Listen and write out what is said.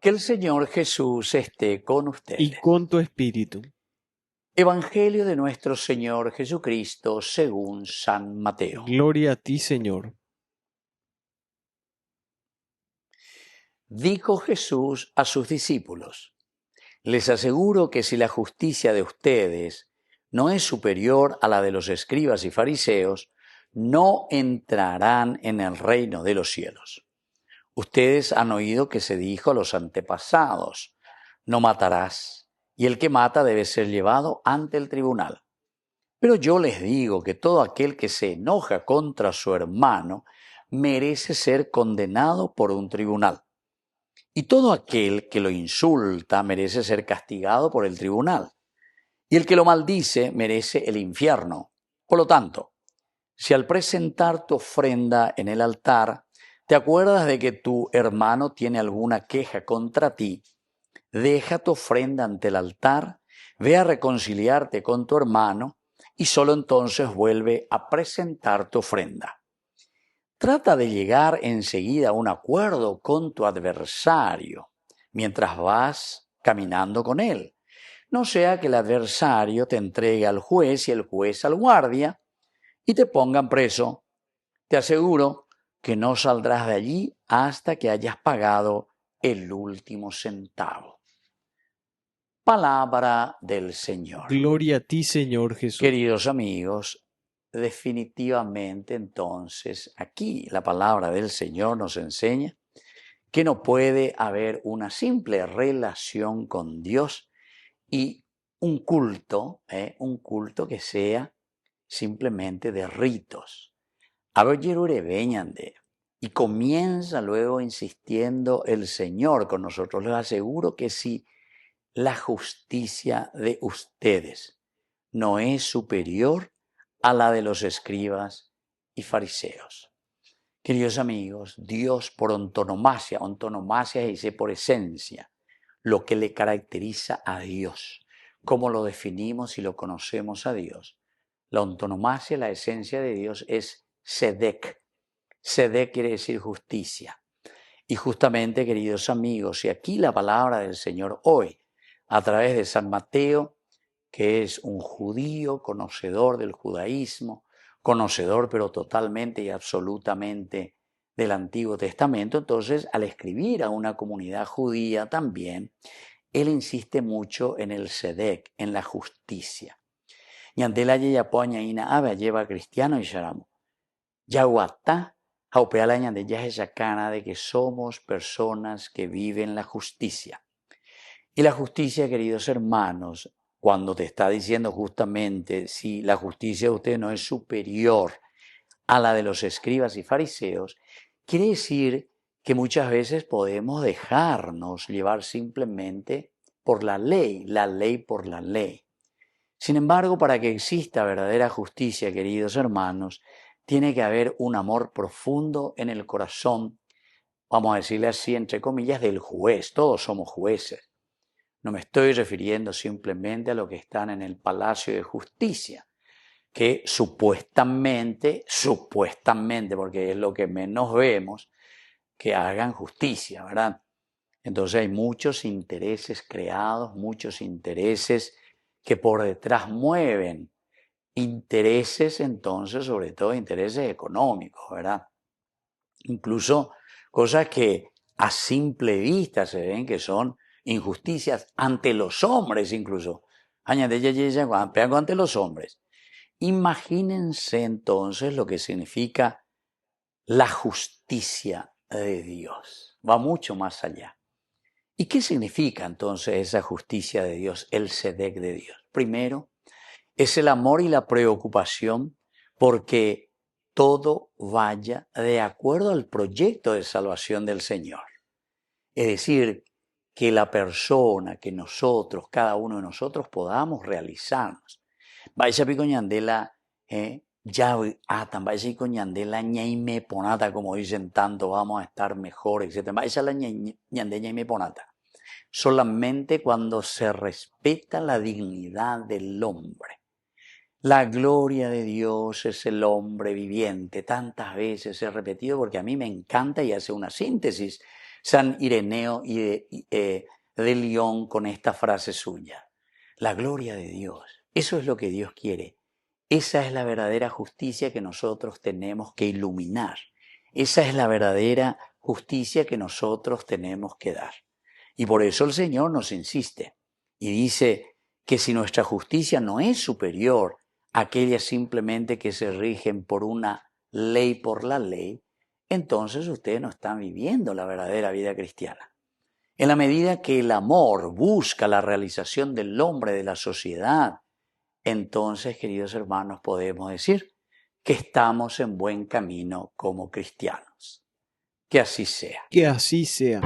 Que el Señor Jesús esté con y ustedes. con tu espíritu. Evangelio de nuestro Señor Jesucristo según San Mateo. Gloria a ti, Señor. Dijo Jesús a sus discípulos: les aseguro que si la justicia de ustedes no es superior a la de los escribas y fariseos, no entrarán en el reino de los cielos. Ustedes han oído que se dijo a los antepasados: no matarás, y el que mata debe ser llevado ante el tribunal. Pero yo les digo que todo aquel que se enoja contra su hermano merece ser condenado por un tribunal. Y todo aquel que lo insulta merece ser castigado por el tribunal. Y el que lo maldice merece el infierno. Por lo tanto, si al presentar tu ofrenda en el altar te acuerdas de que tu hermano tiene alguna queja contra ti, deja tu ofrenda ante el altar, ve a reconciliarte con tu hermano y solo entonces vuelve a presentar tu ofrenda. Trata de llegar enseguida a un acuerdo con tu adversario mientras vas caminando con él. No sea que el adversario te entregue al juez y el juez al guardia y te pongan preso. Te aseguro que no saldrás de allí hasta que hayas pagado el último centavo. Palabra del Señor. Gloria a ti, Señor Jesús. Queridos amigos, definitivamente entonces aquí la palabra del Señor nos enseña que no puede haber una simple relación con Dios y un culto que sea simplemente de ritos. Y comienza luego insistiendo el Señor con nosotros. Les aseguro que si la justicia de ustedes no es superior a la de los escribas y fariseos. Queridos amigos, Dios por antonomasia dice por esencia, lo que le caracteriza a Dios, cómo lo definimos y lo conocemos a Dios. La antonomasia, la esencia de Dios es Sedek. Sedek quiere decir justicia. Y justamente, queridos amigos, y aquí la palabra del Señor hoy, a través de San Mateo, que es un judío conocedor del judaísmo, conocedor pero totalmente y absolutamente del Antiguo Testamento. Entonces, al escribir a una comunidad judía también, él insiste mucho en el Sedek, en la justicia. Y ante la yayapoñaína ave lleva cristiano y sharamo. Yaguatá, jaupealaña de yajayacana de que somos personas que viven la justicia. Y la justicia, queridos hermanos, cuando te está diciendo justamente si la justicia de usted no es superior a la de los escribas y fariseos, quiere decir que muchas veces podemos dejarnos llevar simplemente por la ley por la ley. Sin embargo, para que exista verdadera justicia, queridos hermanos, tiene que haber un amor profundo en el corazón, vamos a decirle así, entre comillas, del juez. Todos somos jueces. No me estoy refiriendo simplemente a los que están en el Palacio de Justicia, que supuestamente, porque es lo que menos vemos, que hagan justicia, ¿verdad? Entonces hay muchos intereses creados, muchos intereses que por detrás mueven, intereses entonces, sobre todo intereses económicos, ¿verdad? Incluso cosas que a simple vista se ven que son injusticias ante los hombres incluso. Ante los hombres. Imagínense entonces lo que significa la justicia de Dios. Va mucho más allá. ¿Y qué significa entonces esa justicia de Dios, el Sedek de Dios? Primero, es el amor y la preocupación porque todo vaya de acuerdo al proyecto de salvación del Señor. Es decir, que la persona, que nosotros, cada uno de nosotros podamos realizarnos. Vaya picoñandela, ya atan, vaya picoñandela ñaime ponata, como dicen tanto, vamos a estar mejor, etc. Vaya la ñaime ponata. Solamente cuando se respeta la dignidad del hombre. La gloria de Dios es el hombre viviente. Tantas veces he repetido porque a mí me encanta y hace una síntesis San Ireneo de Lyon con esta frase suya: la gloria de Dios, eso es lo que Dios quiere. Esa es la verdadera justicia que nosotros tenemos que iluminar. Esa es la verdadera justicia que nosotros tenemos que dar. Y por eso el Señor nos insiste y dice que si nuestra justicia no es superior a aquellas simplemente que se rigen por una ley por la ley, entonces ustedes no están viviendo la verdadera vida cristiana. En la medida que el amor busca la realización del hombre, de la sociedad, entonces, queridos hermanos, podemos decir que estamos en buen camino como cristianos. Que así sea. Que así sea.